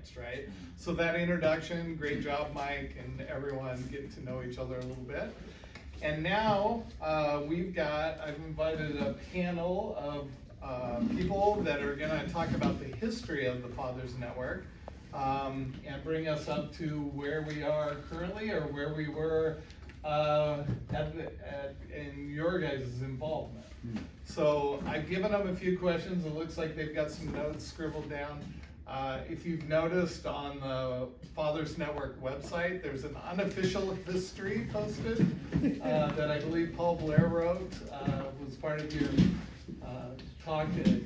context, right? So that introduction, great job, Mike, and everyone getting to know each other a little bit. And now I've invited a panel of people that are gonna talk about the history of the Fathers Network and bring us up to where we are currently or where we were in your guys' involvement. So I've given them a few questions. It looks like they've got some notes scribbled down. If you've noticed on the Fathers Network website, there's an unofficial history posted that I believe Paul Blair wrote, was part of your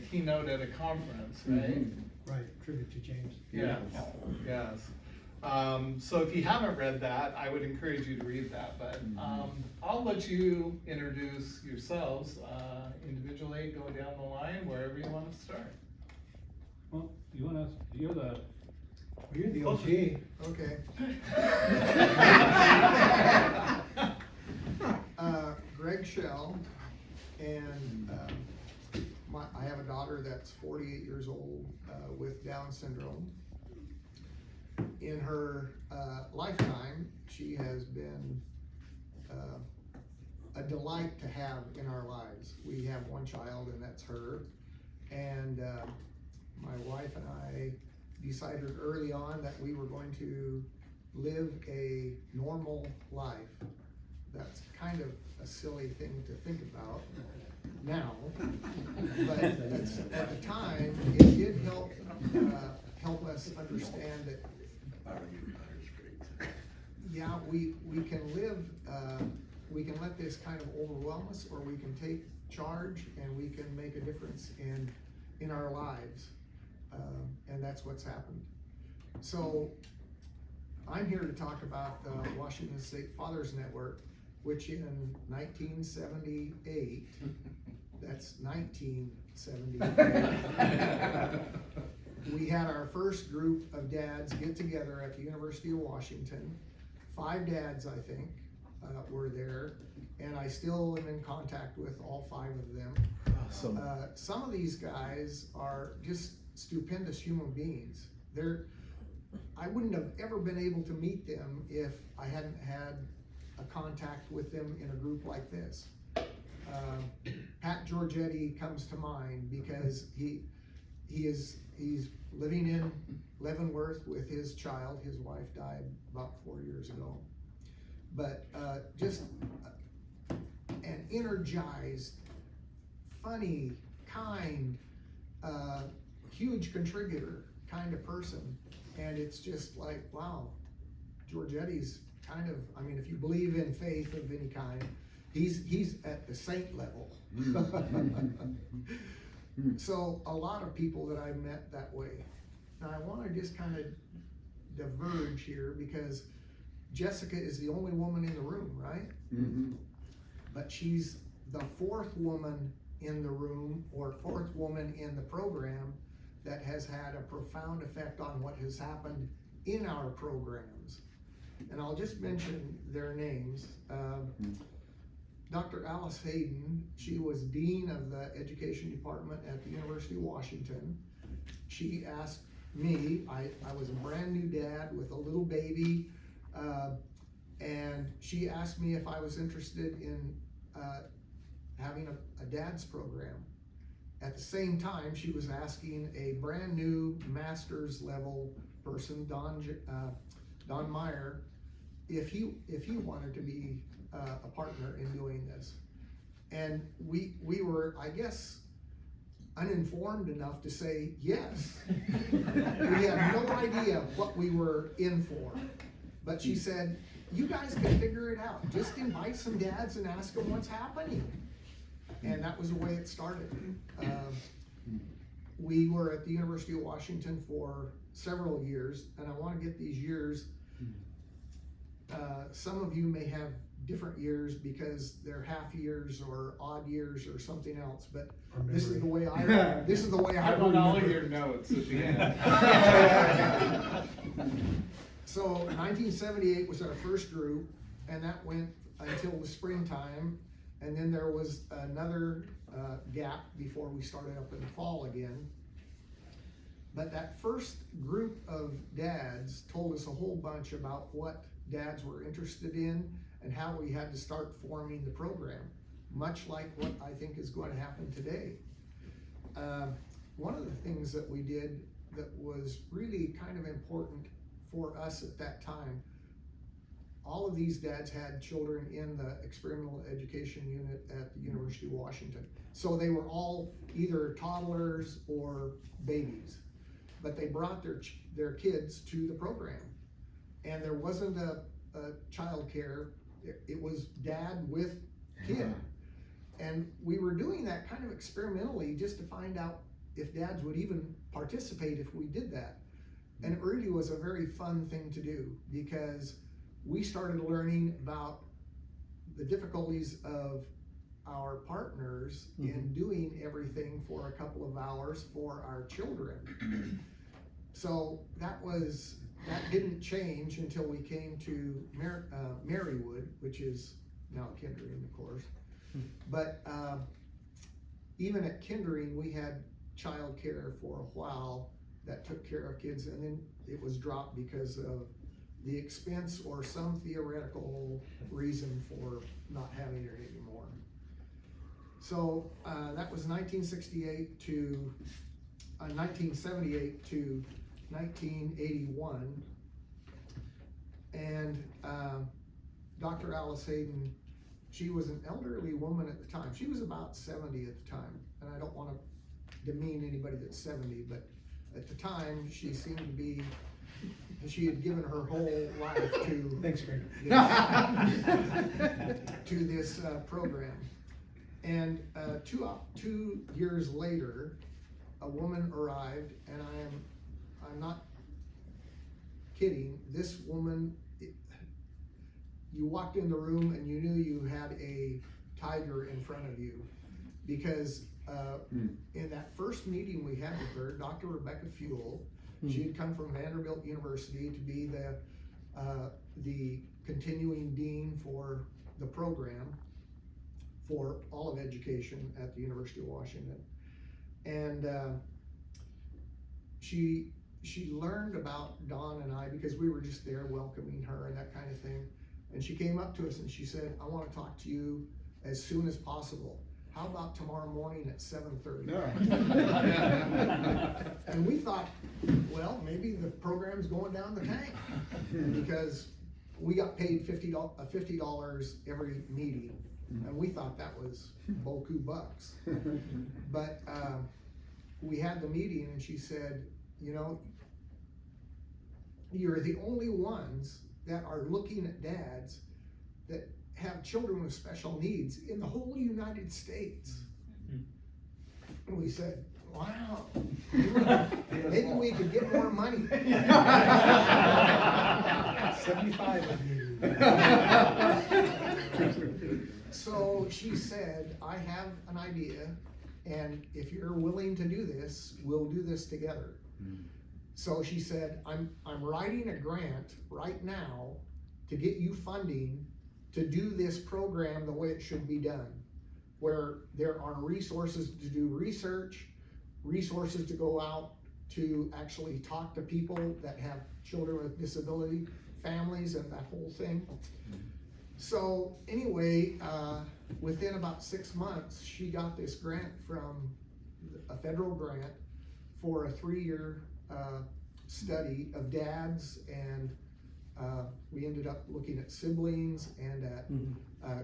keynote at a conference, right? Right, tribute to James. Yeah, yes. So if you haven't read that, I would encourage you to read that, but I'll let you introduce yourselves individually, go down the line, wherever you want to start. Well, you're the OG. Okay. Greg Schell, and I have a daughter that's 48 years old with Down syndrome. In her lifetime, she has been a delight to have in our lives. We have one child, and that's her. And my wife and I decided early on that we were going to live a normal life. That's kind of a silly thing to think about now, but at the time, it did help us understand that yeah, we can live, we can let this kind of overwhelm us, or we can take charge and we can make a difference in our lives. And that's what's happened. So I'm here to talk about the Washington State Fathers Network, which in 1978, that's 1978, we had our first group of dads get together at the University of Washington. 5 dads, I think, were there, and I still am in contact with all 5 of them. Awesome. Some of these guys are just stupendous human beings. I wouldn't have ever been able to meet them if I hadn't had a contact with them in a group like this. Pat Giorgetti comes to mind because he's living in Leavenworth with his child. His wife died about 4 years ago. But just an energized, funny, kind, huge contributor kind of person. And it's just like, wow, Giorgetti's kind of, I mean, if you believe in faith of any kind, he's at the saint level. So a lot of people that I met that way. Now I want to just kind of diverge here because Jessica is the only woman in the room, right? But she's the 4th woman in the room, or 4th woman in the program, that has had a profound effect on what has happened in our programs. And I'll just mention their names. Dr. Alice Hayden, she was Dean of the Education Department at the University of Washington. She asked me, I was a brand new dad with a little baby, and she asked me if I was interested in having a dad's program. At the same time, she was asking a brand new master's level person, Don Meyer, if he wanted to be a partner in doing this. And we were, I guess, uninformed enough to say yes. We had no idea what we were in for. But she said, you guys can figure it out. Just invite some dads and ask them what's happening. And that was the way it started. We were at the University of Washington for several years, and I want to get these years. Some of you may have different years because they're half years or odd years or something else, but this is the way I I want all of your notes at the end. So 1978 was our first group, and that went until the springtime, and then there was another gap before we started up in the fall again. But that first group of dads told us a whole bunch about what dads were interested in and how we had to start forming the program, much like what I think is going to happen today. One of the things that we did that was really kind of important for us at that time, all of these dads had children in the experimental education unit at the University of Washington. So they were all either toddlers or babies, but they brought their kids to the program. And there wasn't a child care, it was dad with kid. And we were doing that kind of experimentally just to find out if dads would even participate if we did that. And it really was a very fun thing to do, because we started learning about the difficulties of our partners in doing everything for a couple of hours for our children. So that didn't change until we came to Marywood, which is now Kindering, of course. But even at Kindering, we had child care for a while that took care of kids, and then it was dropped because of the expense or some theoretical reason for not having it anymore. So that was 1978 to 1978 to 1981, and Dr. Alice Hayden, she was an elderly woman at the time. She was about 70 at the time, and I don't want to demean anybody that's 70, but at the time she seemed to be, she had given her whole life to Thanks, Greg. to this program. And 2 years later, a woman arrived, and I'm not kidding. This woman, you walked in the room and you knew you had a tiger in front of you, because in that first meeting we had with her, Dr. Rebecca Fuel, she had come from Vanderbilt University to be the continuing dean for the program for all of education at the University of Washington. And she learned about Dawn and I because we were just there welcoming her and that kind of thing. And she came up to us and she said, "I want to talk to you as soon as possible. How about tomorrow morning at 7:30? And we thought, well, maybe the program's going down the tank, because we got paid $50 every meeting, and we thought that was beaucoup bucks. But we had the meeting, and she said, you know, you're the only ones that are looking at dads that have children with special needs in the whole United States. And we said, wow, maybe we could get more money. 75 of you. So she said, I have an idea, and if you're willing to do this, we'll do this together. So she said, I'm writing a grant right now to get you funding to do this program the way it should be done, where there are resources to do research, resources to go out to actually talk to people that have children with disability, families, and that whole thing. So anyway, within about 6 months, she got this grant from a federal grant for a 3-year study of dads, and we ended up looking at siblings and at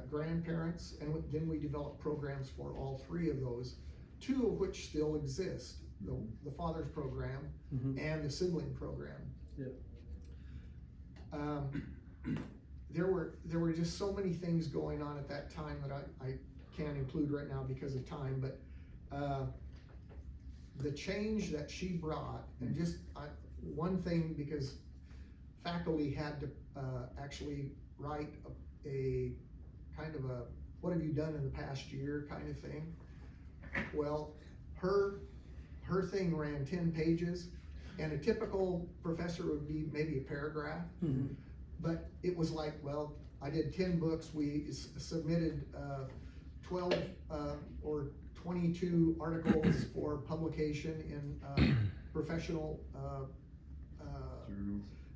grandparents, and then we developed programs for all 3 of those, 2 of which still exist, the father's program and the sibling program. There were just so many things going on at that time that I can't include right now because of time, but the change that she brought, and just one thing, because faculty had to actually write a kind of a what have you done in the past year kind of thing. Well, her thing ran 10 pages, and a typical professor would be maybe a paragraph, but it was like, well, I did 10 books, we submitted 12 or 22 articles for publication in professional,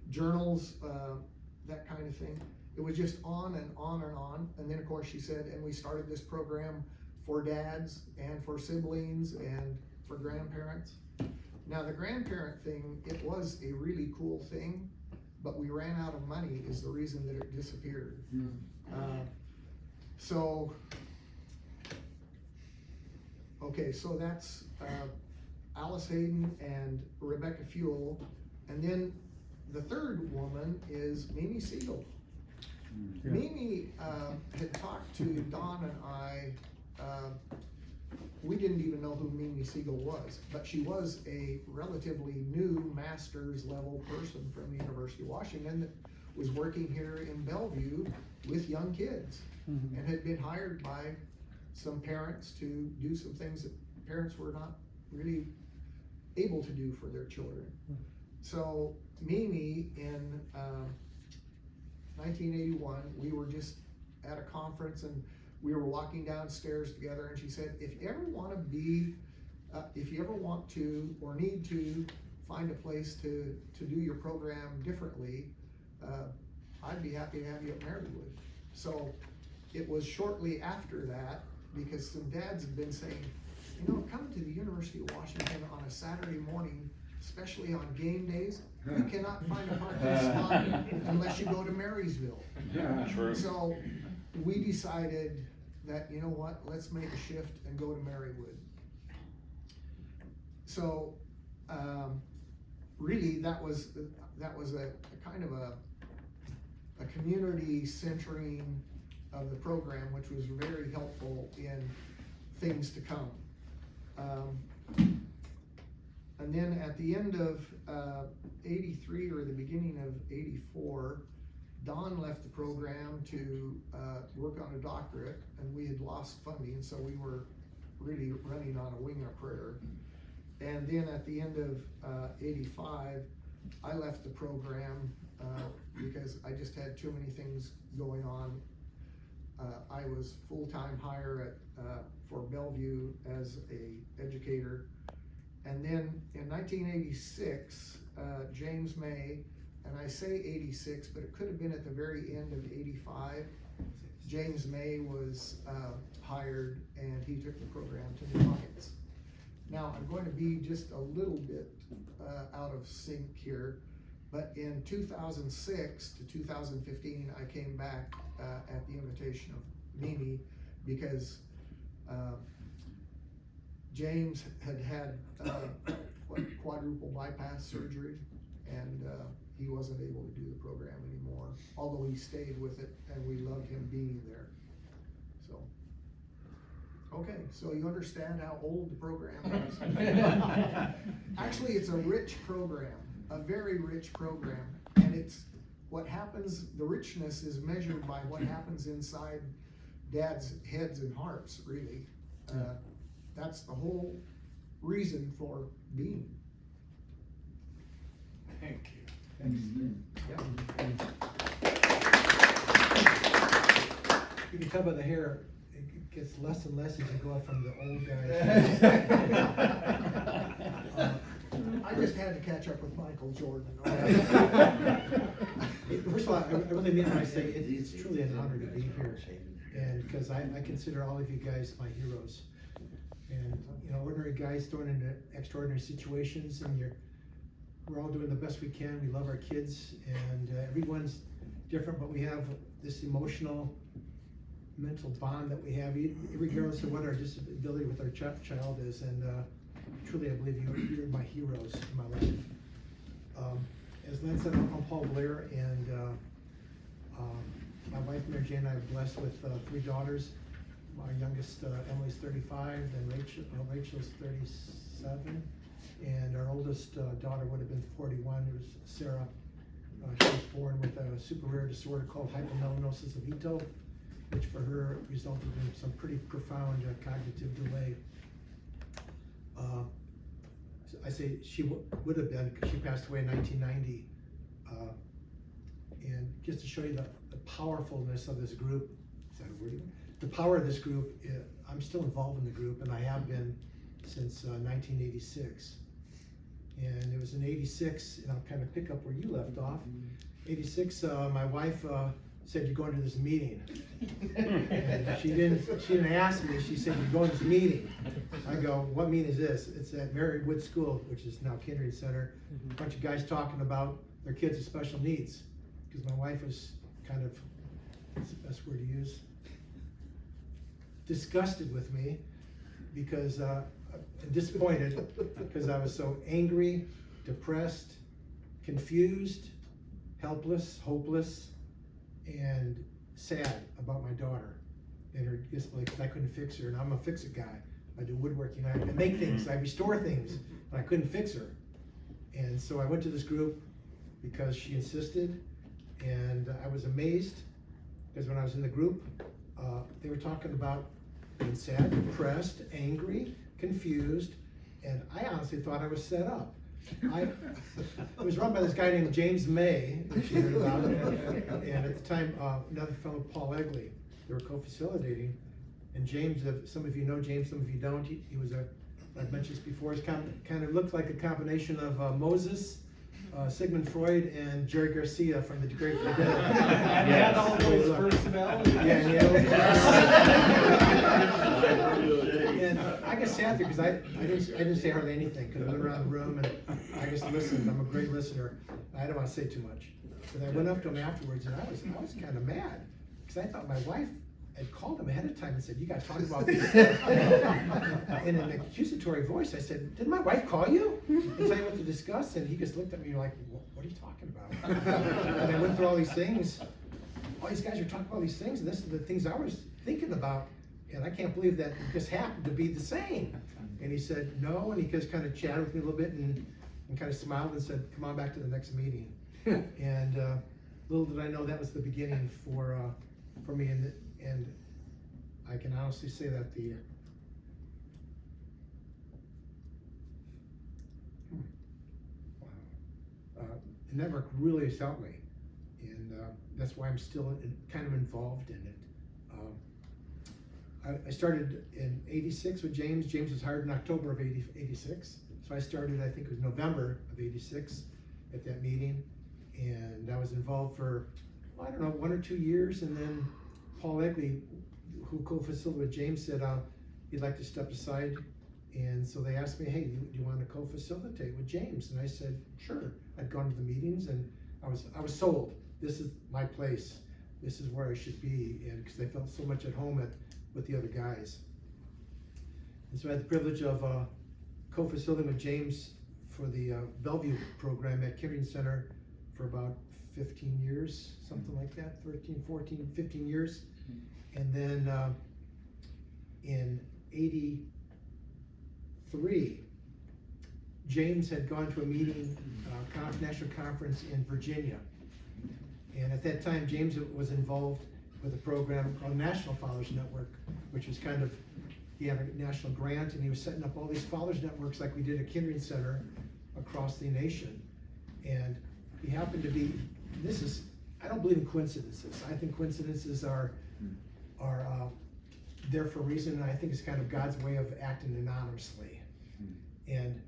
journals, that kind of thing. It was just on and on and on. And then of course she said, and we started this program for dads and for siblings and for grandparents. Now the grandparent thing, it was a really cool thing, but we ran out of money is the reason that it disappeared. Okay, so that's Alice Hayden and Rebecca Fuel. And then the third woman is Mimi Siegel. Yeah. Mimi had talked to Don and I, we didn't even know who Mimi Siegel was, but she was a relatively new master's level person from the University of Washington that was working here in Bellevue with young kids and had been hired by some parents to do some things that parents were not really able to do for their children. So Mimi in 1981, we were just at a conference and we were walking downstairs together, and she said, if you ever want to or need to find a place to do your program differently, I'd be happy to have you at Marywood. So it was shortly after that, because some dads had been saying, you know, come to the University of Washington on a Saturday morning, especially on game days, you cannot find a parking spot unless you go to Marysville. Yeah, true. So we decided that, you know what, let's make a shift and go to Marywood. So really that was a kind of a community centering of the program, which was very helpful in things to come. And then at the end of 83 or the beginning of 84, Don left the program to work on a doctorate, and we had lost funding, so we were really running on a wing and a prayer. And then at the end of 85, I left the program because I just had too many things going on. I was full-time hire for Bellevue as a educator. And then in 1986, James May, and I say 86, but it could have been at the very end of 85, James May was hired, and he took the program to new heights. Now, I'm going to be just a little bit out of sync here, but in 2006 to 2015, I came back at the invitation of Mimi, because James had quadruple bypass surgery, and he wasn't able to do the program anymore, although he stayed with it, and we loved him being there. So, okay, so you understand how old the program is. Actually, it's a rich program, a very rich program, and it's what happens, the richness is measured by what happens inside dads' heads and hearts, really. That's the whole reason for being. Thank you. Yeah. You can tell by the hair, it gets less and less as you go up from the old guys. I just had to catch up with Michael Jordan. First of all, I really mean when I say it's truly an honor to be here, and because I consider all of you guys my heroes. And you know, ordinary guys thrown into extraordinary situations, and we're all doing the best we can. We love our kids, and everyone's different, but we have this emotional, mental bond that we have, regardless of what our disability with our child is. And truly, I believe you're my heroes in my life. As Len said, I'm Paul Blair, and my wife Mary Jane and I are blessed with 3 daughters. My youngest, Emily's 35, then Rachel's 37, and our oldest daughter would have been 41. It was Sarah. She was born with a super rare disorder called hypomelanosis of Ito, which for her resulted in some pretty profound cognitive delay. I say she would have been, because she passed away in 1990. And just to show you the powerfulness of this group, is that a word? The power of this group, I'm still involved in the group, and I have been since 1986. And it was in '86, and I'll kind of pick up where you left off. '86, my wife said, "You're going to this meeting." And she didn't ask me, she said, "You're going to this meeting." I go, "What meeting is this?" It's at Wood School, which is now Kindering Center. A bunch of guys talking about their kids with special needs. Because my wife was kind of, what's the best word to use? Disgusted with me, because, disappointed, because I was so angry, depressed, confused, helpless, hopeless, and sad about my daughter and her disability, because I couldn't fix her, and I'm a fix-it guy. I do woodworking, I make things, I restore things, but I couldn't fix her. And so I went to this group because she insisted, and I was amazed, because when I was in the group, they were talking about being sad, depressed, angry, confused, and I honestly thought I was set up. It was run by this guy named James May, which you heard about, and at the time, another fellow, Paul Egley. They were co-facilitating, and James, some of you know James, some of you don't. He was I've mentioned this before, he kind of looked like a combination of Moses, Sigmund Freud, and Jerry Garcia from the Grateful Dead. And he had all those personalities. Yeah, and I got sat there because I didn't say hardly anything, because I went around the room and I just listened. I'm a great listener. I don't want to say too much. But I went up to him afterwards, and I was kind of mad, because I thought my wife had called him ahead of time and said, "You guys talk about this." In an accusatory voice, I said, "Didn't my wife call you and tell you what to discuss?" And he just looked at me like, "What are you talking about?" And I went through all these things. All these guys are talking about these things, and this is the things I was thinking about. And I can't believe that it just happened to be the same. And he said, "No," and he just kind of chatted with me a little bit and kind of smiled and said, "Come on back to the next meeting." And little did I know that was the beginning for me. And I can honestly say that the network really has helped me, and that's why I'm still kind of involved in it. I started in '86 with James. James was hired in October of '86, so I started, I think it was November of '86 at that meeting, and I was involved for, I don't know, 1 or 2 years, and then Paul Egley, who co-facilitated with James, said he'd like to step aside, and so they asked me, "Hey, do you want to co-facilitate with James?" And I said, "Sure." I'd gone to the meetings, and I was sold. This is my place. This is where I should be, and because I felt so much at home with the other guys. And so I had the privilege of co-facilitating with James for the Bellevue program at Kindering Center for about 15 years, something like that, 13, 14, 15 years. And then in '83, James had gone to a meeting, national conference in Virginia. And at that time, James was involved with a program called National Fathers Network, which was kind of, he had a national grant, and he was setting up all these fathers networks like we did at Kindering Center across the nation. And he happened to be, I don't believe in coincidences. I think coincidences are there for a reason, and I think it's kind of God's way of acting anonymously. And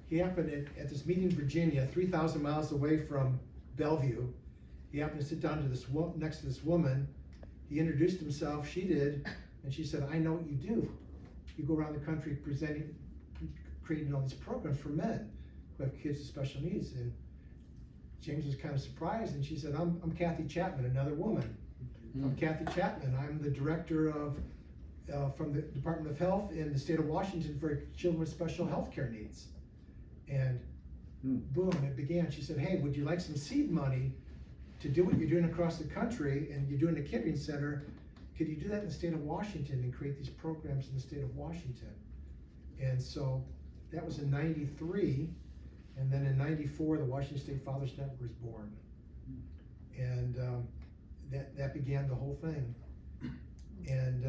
he happened at this meeting in Virginia, 3,000 miles away from Bellevue. He happened to sit down to next to this woman. He introduced himself, she did, and she said, "I know what you do. You go around the country creating all these programs for men who have kids with special needs." And James was kind of surprised, and she said, I'm Kathy Chapman, another woman. I'm Kathy Chapman. I'm the director from the Department of Health in the state of Washington for children with special health care needs. And boom, it began. She said, "Hey, would you like some seed money to do what you're doing across the country, and you're doing the Kindering Center? Could you do that in the state of Washington and create these programs in the state of Washington?" And so that was in '93, and then in '94, the Washington State Fathers Network was born. And that began the whole thing. And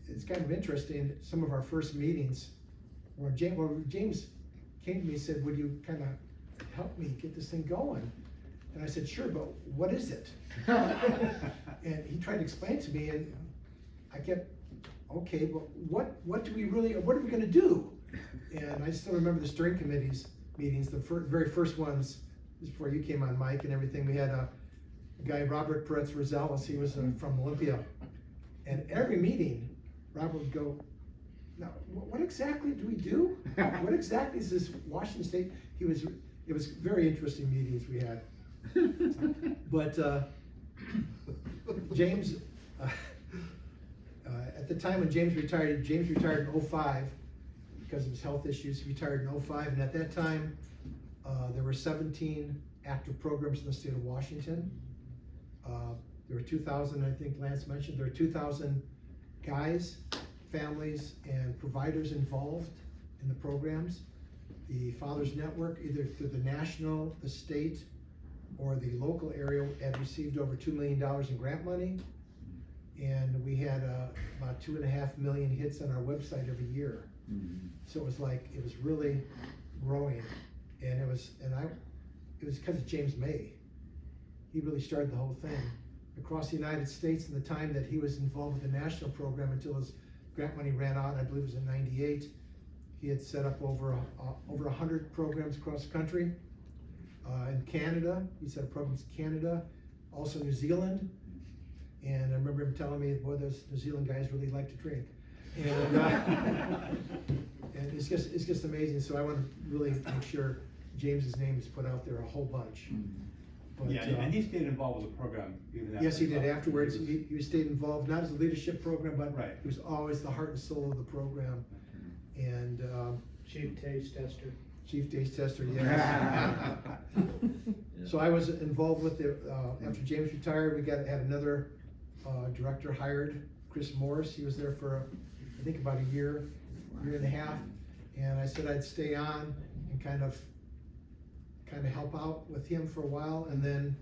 it's kind of interesting, some of our first meetings, where James came to me and said, "Would you kind of help me get this thing going?" And I said, "Sure, but what is it?" And he tried to explain to me, and I kept, "Okay, but what are we going to do?" And I still remember the steering committees meetings. The very first ones, before you came on, Mike, and everything, we had a guy, Robert Peretz Rosales, he was from Olympia. And every meeting, Robert would go, now, what exactly do we do? What exactly is this Washington State? It was very interesting meetings we had. But James, at the time when James retired in 2005 because of his health issues. He retired in 2005, and at that time, there were 17 active programs in the state of Washington. There were 2,000, I think Lance mentioned, there were 2,000 guys, families, and providers involved in the programs. The Fathers Network, either through the national, the state, or the local area, had received over $2 million in grant money. And we had about 2.5 million hits on our website every year. Mm-hmm. So it was really growing. And it was because of James May. He really started the whole thing. Across the United States, in the time that he was involved with the national program until his grant money ran out, I believe it was in '98, he had set up over 100 programs across the country. In Canada, he set up programs in Canada, also New Zealand. And I remember him telling me, boy, those New Zealand guys really like to drink. And, and it's just amazing. So I want to really make sure James's name is put out there a whole bunch. But, yeah, and he stayed involved with the program even after. Yes, he did. Afterwards, he stayed involved, not as a leadership program, but right. He was always the heart and soul of the program. And Chief Taste Tester. Chief Taste Tester, yes. So I was involved with it. After James retired, we had another director hired, Chris Morris. He was there for, I think, about a year and a half. And I said I'd stay on and kind of help out with him for a while. And then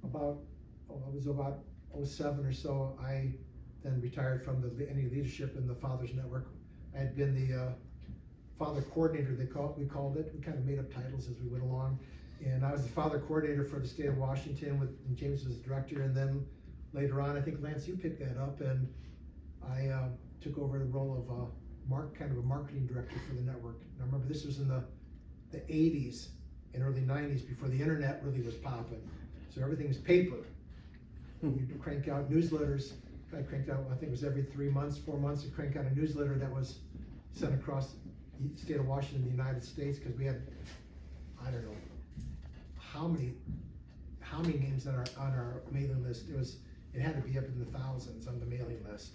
it was about 2007 or so, I then retired from any leadership in the Fathers Network. I had been the father coordinator, we called it. We kind of made up titles as we went along. And I was the father coordinator for the state of Washington, and James was the director. And then later on, I think Lance, you picked that up, and I took over the role of kind of a marketing director for the network. And I remember this was in the 80s and early 90s, before the internet really was popping. So everything was paper. You'd crank out newsletters. I cranked out, I think it was every 3 months, 4 months, to crank out a newsletter that was sent across the state of Washington, the United States, because we had, I don't know how many names on our mailing list. It had to be up in the thousands on the mailing list.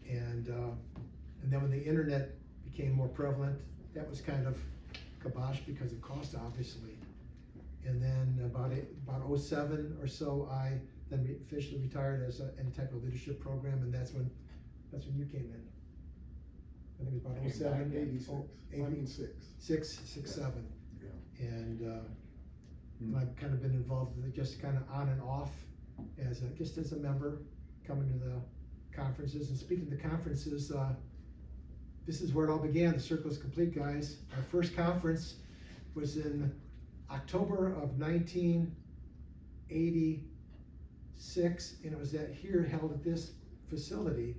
And then when the internet became more prevalent, that was kind of kibosh because of cost, obviously. And then about 2007 or so, I then officially retired as any type of leadership program, and that's when you came in. I think it was about 07. 7. Yeah. And I've kind of been involved with it, just kind of on and off, just as a member, coming to the conferences. And speaking of the conferences, this is where it all began. The circle is complete, guys. Our first conference was in October of 1986, and it was held at this facility.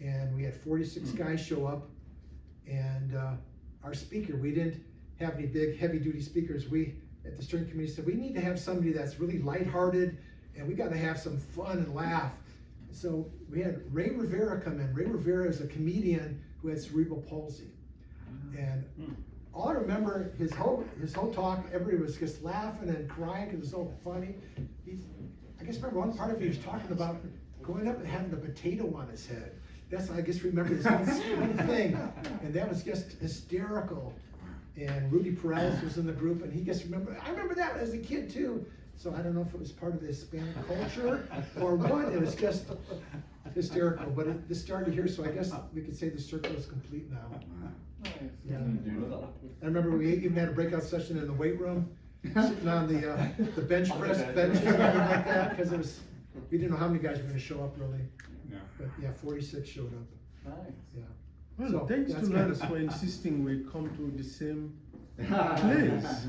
And we had 46 guys show up, and our speaker, we didn't have any big heavy-duty speakers. We at the Steering Committee said we need to have somebody that's really lighthearted, and we got to have some fun and laugh. So we had Ray Rivera come in. Ray Rivera is a comedian who had cerebral palsy, and all I remember, his whole talk, everybody was just laughing and crying because it was so funny. I guess remember one part of it, he was talking about going up and having a potato on his head. That's, I guess, remember this one thing, and that was just hysterical. And Rudy Perez was in the group, and he just I remember that as a kid too. So I don't know if it was part of the Hispanic culture or what. It was just hysterical. But this started here, so I guess we could say the circle is complete now. Yeah. I remember we even had a breakout session in the weight room, sitting on the bench press benches and everything like that, because we didn't know how many guys were going to show up really. Yeah. But yeah, 46 showed up. Nice. Yeah. Well, So, thanks that's to kind Lance of- for insisting we come to the same place.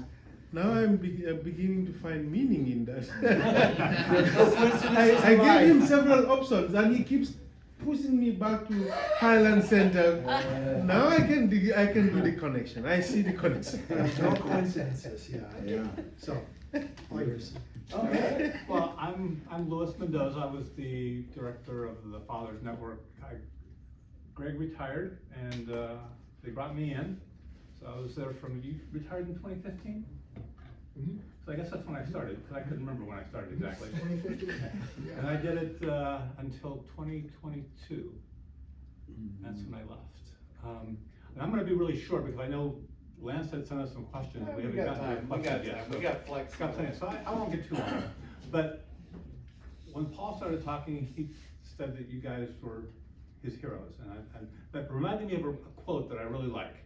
Now I'm beginning to find meaning in that. I gave him several options, and he keeps pushing me back to Highland Center. Now I can do the connection. I see the connection. No coincidences, yeah. Yeah. So, all yours. Okay, well, I'm Louis Mendoza. I was the director of the Fathers Network. Greg retired, and they brought me in. So I was there you retired in 2015? Mhm. So I guess that's when I started, because I couldn't remember when I started exactly. 2015. And I did it until 2022. That's when I left. And I'm gonna be really short, because I know Lance had sent us some questions. Yeah, We we haven't got gotten to time, the we got questions yet. time, we got flex. Got plenty, so I won't get too long. But when Paul started talking, he said that you guys were his heroes, and that reminded me of a quote that I really like,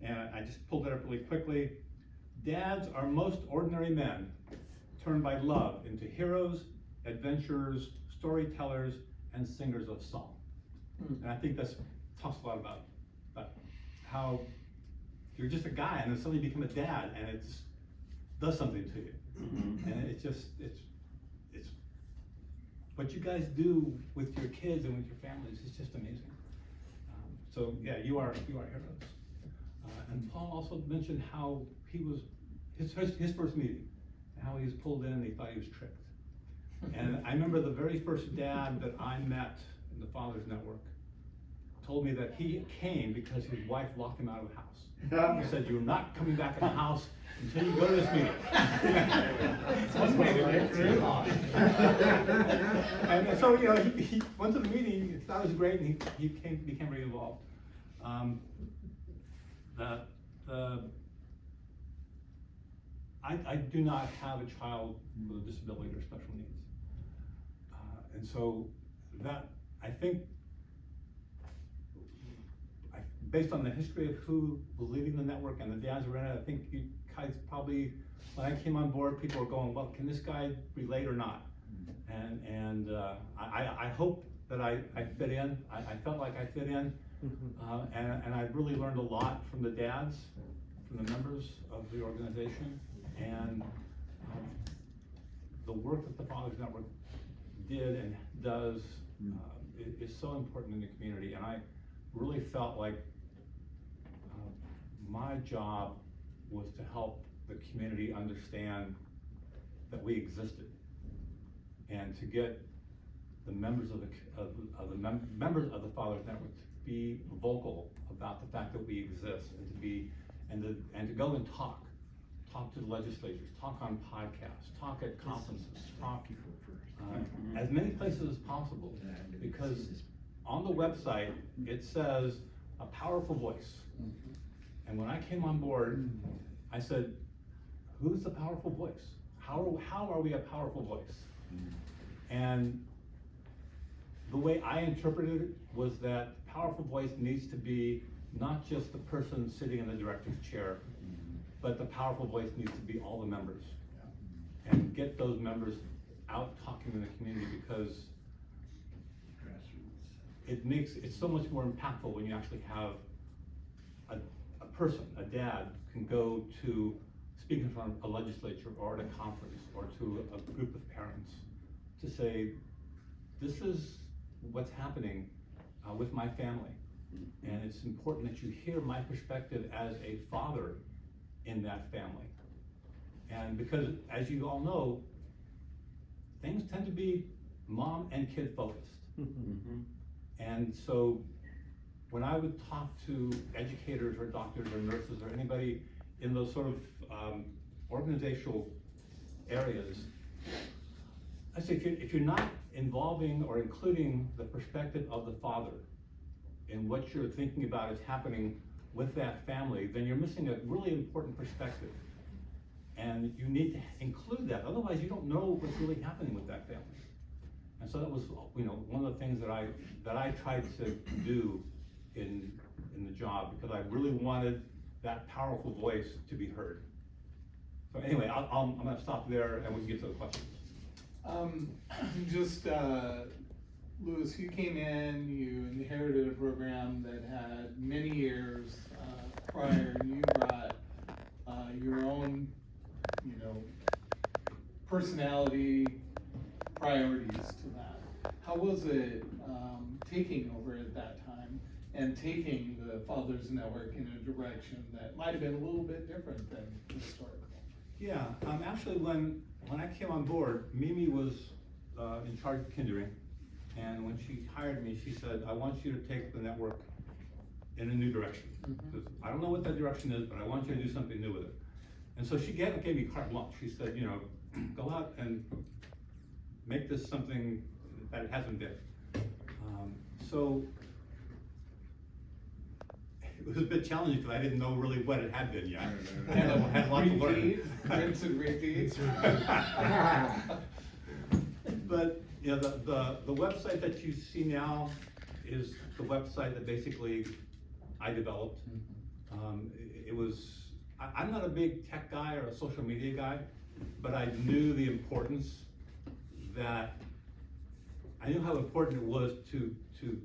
and I just pulled it up really quickly. Dads are most ordinary men turned by love into heroes, adventurers, storytellers, and singers of song. And I think that's talks a lot about how you're just a guy, and then suddenly you become a dad, and it just does something to you. And it's what you guys do with your kids and with your families is just amazing. So yeah, you are heroes. And Paul also mentioned how he was his first meeting, and how he was pulled in and he thought he was tricked. And I remember the very first dad that I met in the Fathers Network told me that he came because his wife locked him out of the house. He said, "You're not coming back in the house until you go to this meeting." That's made it right through. And so, you know, he went to the meeting, he thought it was great, and he became very involved. I do not have a child with a disability or special needs. And so that, I think, based on the history of who was leading the network and the dads who ran it, I think you guys probably, when I came on board, people were going, well, can this guy relate or not? And I hope that I fit in. I felt like I fit in. And I really learned a lot from the dads, from the members of the organization, and the work that the Fathers Network did and does is so important in the community. And I really felt like my job was to help the community understand that we existed, and to get the members of the members of the Fathers Network to be vocal about the fact that we exist, and to go and talk to the legislatures, talk on podcasts, talk at conferences, talk as many places as possible, because on the website it says a powerful voice. And when I came on board, I said, who's the powerful voice? How are we a powerful voice? And the way I interpreted it was that powerful voice needs to be not just the person sitting in the director's chair, but the powerful voice needs to be all the members. And get those members out talking in the community, because it's so much more impactful when you actually have a person, a dad, can go to speak in front of a legislature or at a conference or to a group of parents to say, this is what's happening with my family. And it's important that you hear my perspective as a father in that family. And because, as you all know, things tend to be mom and kid focused. And so when I would talk to educators or doctors or nurses or anybody in those sort of organizational areas, I say, if you're not involving or including the perspective of the father in what you're thinking about is happening with that family, then you're missing a really important perspective. And you need to include that, otherwise you don't know what's really happening with that family. And so that was, you know, one of the things that I tried to do in the job, because I really wanted that powerful voice to be heard. So anyway, I'm gonna stop there and we can get to the questions. Louis, you came in, you inherited a program that had many years prior, and you brought your own, personality, priorities to that. How was it, taking over at that time and taking the Fathers Network in a direction that might have been a little bit different than historical? Yeah, actually, when I came on board, Mimi was in charge of Kindering, and when she hired me, she said, I want you to take the network in a new direction. Because I don't know what that direction is, but I want you to do something new with it. And so she gave me carte blanche. She said, you know, go out and make this something that it hasn't been. So it was a bit challenging because I didn't know really what it had been yet. And I had lots to learn. Repeat, rinse and repeat. But, you know, the website that you see now is the website that basically I developed. I'm not a big tech guy or a social media guy, but I knew the importance I knew how important it was to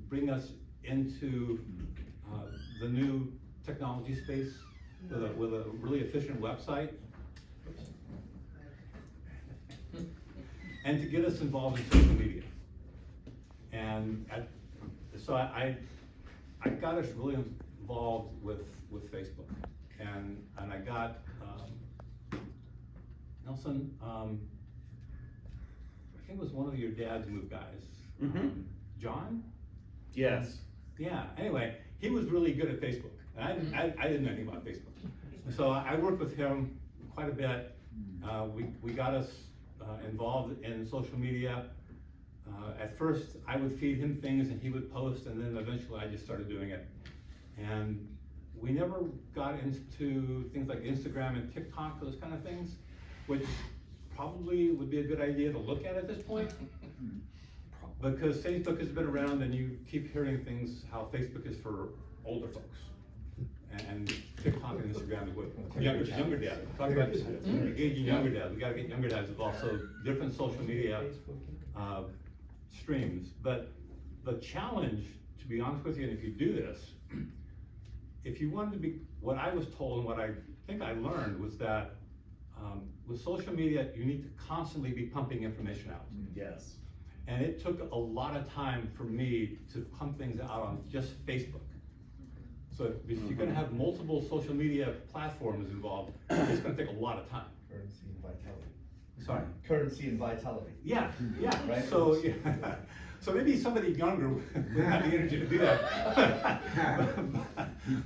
bring us into the new technology space with a really efficient website. And to get us involved in social media. And so I got us really involved with Facebook. And I got, Nelson, I think it was one of your dad's move guys. John? Yes. Yeah, anyway, he was really good at Facebook. And I didn't know anything about Facebook. And so I worked with him quite a bit. We got us involved in social media. At first, I would feed him things and he would post, and then eventually I just started doing it. And we never got into things like Instagram and TikTok, those kind of things, which probably would be a good idea to look at this point. Because Facebook has been around and you keep hearing things, how Facebook is for older folks. And TikTok and Instagram is what younger dads. Talk about engaging younger dads. We gotta get younger dads involved. So different social media streams. But the challenge, to be honest with you, and if you do this, if you wanted to be, what I was told and what I think I learned was that with social media, you need to constantly be pumping information out. Yes. And it took a lot of time for me to pump things out on just Facebook. So if you're gonna have multiple social media platforms involved, it's gonna take a lot of time. Currency and vitality. Sorry? Currency and vitality. Yeah, yeah, Right. so, yeah. So maybe somebody younger would have the energy to do that.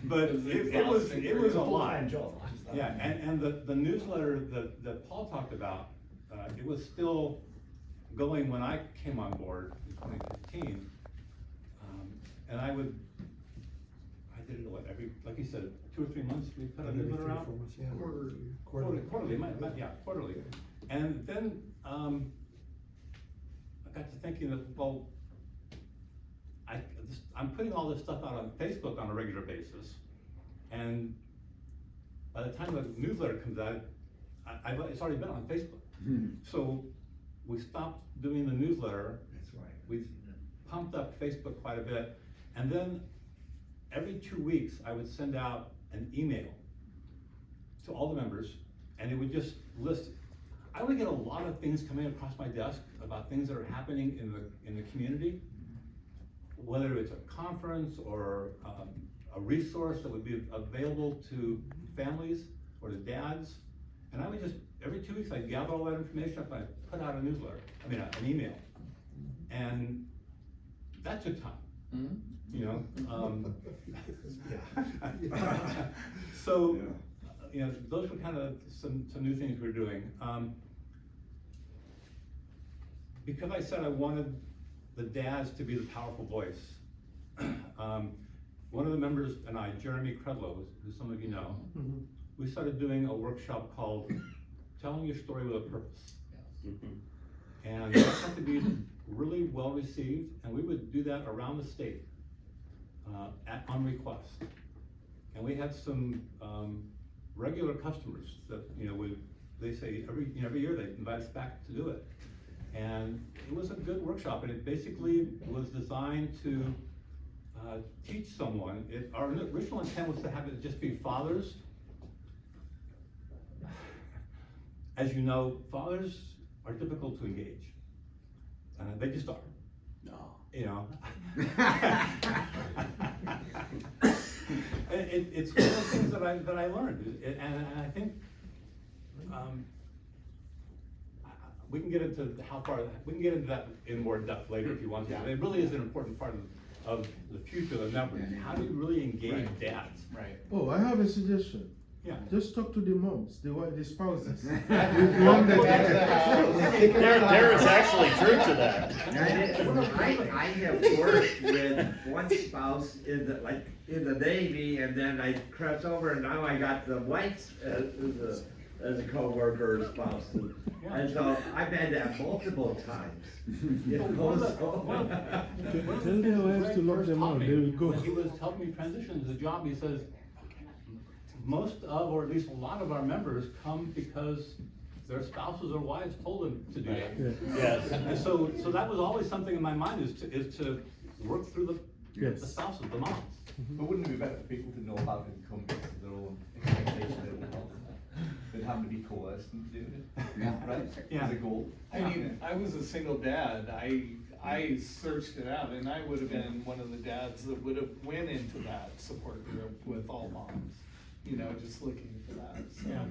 But it was a lot. Full-time job. Yeah, and the newsletter that Paul talked about, it was still going when I came on board in 2015. And I did it, what, like you said, 2 or 3 months, we put a newsletter out? Quarterly, quarterly. And then, I got to thinking that, well, I'm putting all this stuff out on Facebook on a regular basis. And by the time the newsletter comes out, it's already been on Facebook. So we stopped doing the newsletter. That's right. We pumped up Facebook quite a bit. And then every 2 weeks, I would send out an email to all the members, and it would just list. I would get a lot of things coming across my desk about things that are happening in the community, whether it's a conference or a resource that would be available to families or to dads. And I would just, every 2 weeks, I'd gather all that information up and I'd put out a newsletter, an email. And that took time, you know? So, you know, those were kind of some new things we were doing. Because I said I wanted the dads to be the powerful voice, one of the members and I, Jeremy Credlow, who some of you know, we started doing a workshop called Telling Your Story with a Purpose. And that had to be really well received, and we would do that around the state on request. And we had some regular customers that, you know, they say every year they invite us back to do it. And it was a good workshop, and it basically was designed to teach someone. Our original intent was to have it just be fathers. As you know, fathers are difficult to engage. They just are. No. You know? It's one of the things that I learned, and I think, we can get into we can get into that in more depth later if you want to. Yeah. It really is an important part of the future of the network. How do you really engage dads? Right. Oh, I have a suggestion. Yeah. Just talk to the moms, the spouses. There is actually truth to that. I have worked with one spouse in the Navy, and then I crossed over, and now I got the whites as a co-worker or spouse. And so I've had that multiple times. You know, Tell their wives to lock them out, they will go. When he was helping me transition to the job, he says, most of, or at least a lot of our members come because their spouses or wives told them to do that. Yeah. Yes. And so that was always something in my mind, is to work through the Yes. spouses, the moms. But wouldn't it be better for people to know how to come to their own expectation than having to be coerced into doing it? Yeah. Right? Yeah. As a goal. I mean, I was a single dad. I searched it out, and I would have been one of the dads that would have went into that support group with all moms. You know, just looking for that. So. Yeah.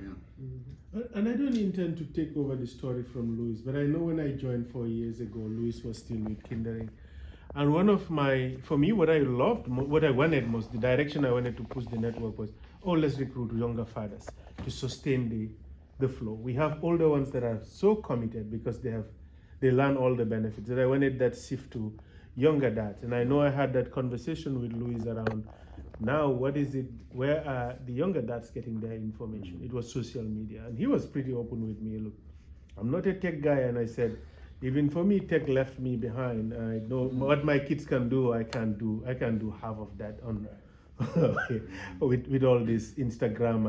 And I don't intend to take over the story from Louis, but I know when I joined 4 years ago, Louis was still with Kindering. And one of for me, what I loved, what I wanted most, the direction I wanted to push the network was, let's recruit younger fathers to sustain the flow. We have older ones that are so committed because they learn all the benefits, that I wanted that shift to younger dads. And I know I had that conversation with Louis around, now what is it, where are the younger dads getting their information? It was social media. And he was pretty open with me. Look, I'm not a tech guy, and I said, even for me, tech left me behind. I know what my kids can do, I can do half of that on with all this Instagram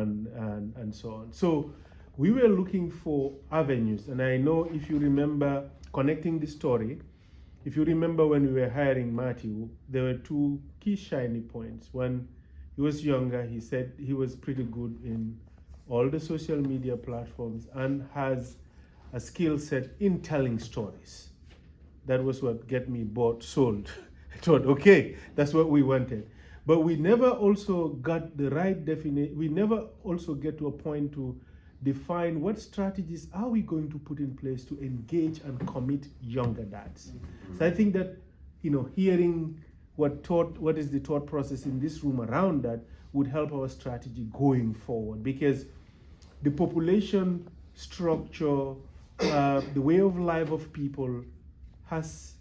and so on. So we were looking for avenues, and I know if you remember connecting the story, if you remember when we were hiring Matthew, there were two key shiny points. When he was younger, he said he was pretty good in all the social media platforms and has a skill set in telling stories. That was what get me sold. I thought, okay, that's what we wanted. But we never also got the right definition. We never also get to a point to define what strategies are we going to put in place to engage and commit younger dads. Mm-hmm. So I think that, hearing what is the thought process in this room around that would help our strategy going forward, because the population structure, the way of life of people has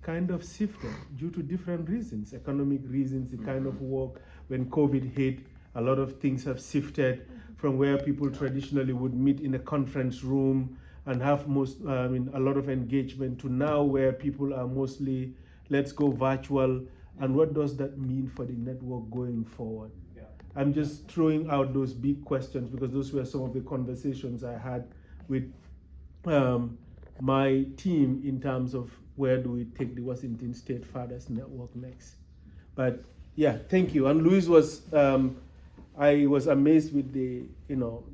kind of shifted due to different reasons, economic reasons, the kind of work. When COVID hit, a lot of things have shifted from where people traditionally would meet in a conference room and have a lot of engagement, to now where people are mostly, let's go virtual. And what does that mean for the network going forward? Yeah. I'm just throwing out those big questions because those were some of the conversations I had with my team in terms of where do we take the Washington State Fathers Network next. But yeah, thank you. And Luis was, I was amazed with the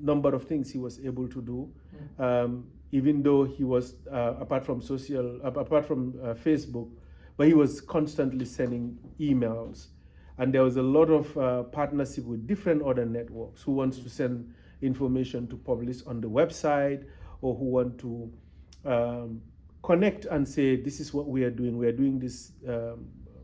number of things he was able to do, even though he was apart from Facebook, but he was constantly sending emails, and there was a lot of partnership with different other networks who wants to send information to publish on the website, or who want to connect and say, this is what we are doing. We are doing this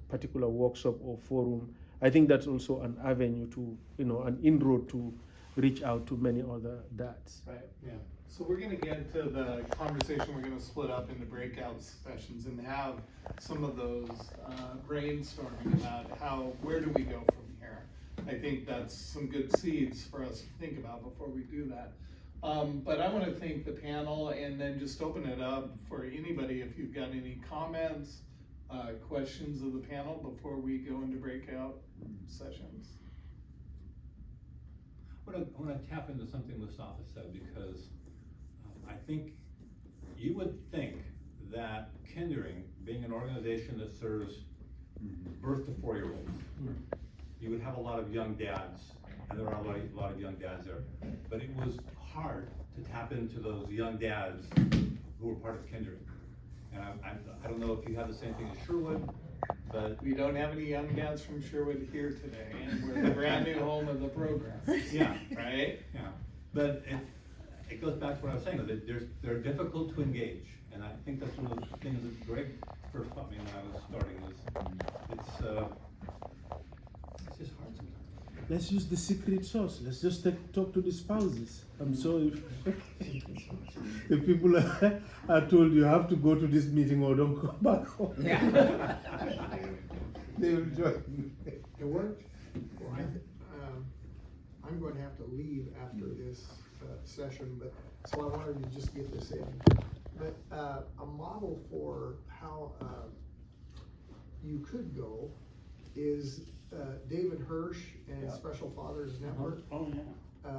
particular workshop or forum. I think that's also an avenue to, an inroad to reach out to many other dads. Right, yeah. So we're gonna get into the conversation, we're gonna split up into breakout sessions and have some of those brainstorming about where do we go from here. I think that's some good seeds for us to think about before we do that. But I wanna thank the panel and then just open it up for anybody if you've got any comments, questions of the panel before we go into breakout sessions. I want to tap into something Mustafa said, because I think you would think that Kindering, being an organization that serves birth to 4-year-olds, you would have a lot of young dads, and there are a lot of young dads there. But it was hard to tap into those young dads who were part of Kindering. And I don't know if you have the same thing as Sherwood, but We don't have any young dads from Sherwood here today, and we're the brand new home of the program. yeah, Right? yeah. But it goes back to what I was saying, that they're difficult to engage. And I think that's one of the things that Greg first taught me when I was starting is, it's just hard sometimes. Let's use the secret sauce. Let's just talk to the spouses. I'm sorry if people are told you have to go to this meeting or don't come back home. Yeah. They will join. It worked? Well, I'm going to have to leave after this session, but, so I wanted to just get this in. But a model for how you could go is David Hirsch and Yeah. Special Fathers Network. Oh, yeah.